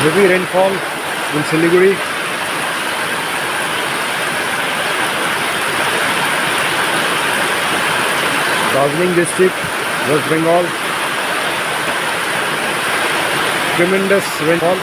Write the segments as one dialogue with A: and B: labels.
A: Heavy rainfall in Siliguri. Darjeeling district, West Bengal. Tremendous rainfall.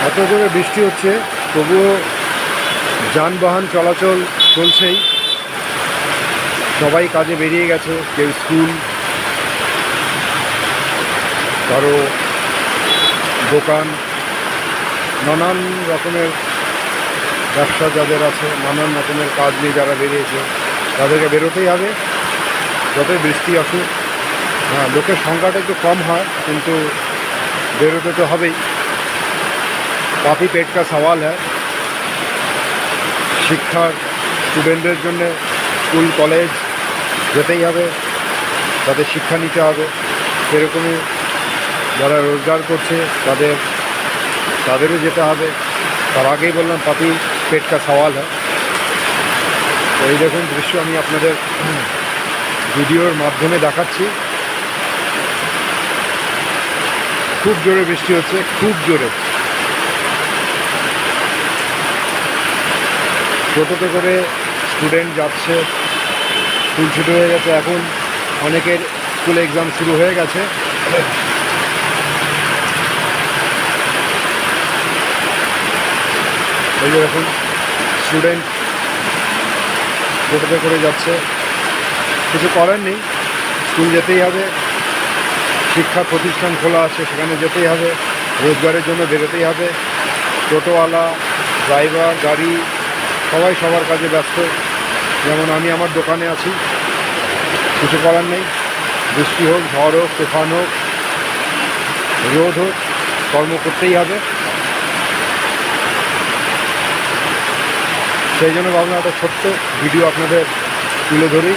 A: এত জোরে বৃষ্টি হচ্ছে তবুও যানবাহন চলাচল চলছেই। সবাই কাজে বেরিয়ে গেছে, কেউ স্কুল, কারো দোকান, নানান রকমের ব্যবসা যাদের আছে, নানান রকমের কাজ নিয়ে যারা বেরিয়েছে তাদেরকে বেরোতেই হবে যতই বৃষ্টি আসুক। হ্যাঁ, লোকের সংখ্যাটা একটু কম হয় কিন্তু বেরোতে তো হবেই। काफ़ी पेट का सवाल है। শিক্ষার স্টুডেন্টদের জন্য স্কুল কলেজ যেতেই হবে, তাদের শিক্ষা নিতে হবে। সেরকমই যারা রোজগার করছে তাদেরও যেতে হবে। তার আগেই বললাম কাফি পেট কা সওয়াল হয়। তো এই দেখুন দৃশ্য আমি আপনাদের ভিডিওর মাধ্যমে দেখাচ্ছি। খুব জোরে বৃষ্টি হচ্ছে, খুব জোরে। টোটোতে করে স্টুডেন্ট যাচ্ছে, স্কুল ছুটি হয়ে গেছে, এখন অনেকের স্কুল এক্সাম শুরু হয়ে গেছে। এই যে এখন স্টুডেন্ট টোটোতে করে যাচ্ছে, কিছু করার নেই, স্কুল যেতেই হবে। শিক্ষা প্রতিষ্ঠান খোলা আছে, সেখানে যেতেই হবে, রোজগারের জন্য বেরোতেই হবে। টোটোওয়ালা, ড্রাইভার, গাড়ি সবাই সবার কাজে ব্যস্ত। যেমন আমি আমার দোকানে আছি, কিছু করার নেই। বৃষ্টি হোক, ঝড় হোক, তুফান হোক, রোদ হোক, কর্ম করতেই হবে। সেই জন্য ভাবলাম একটা ছোট্ট ভিডিও আপনাদের তুলে ধরি।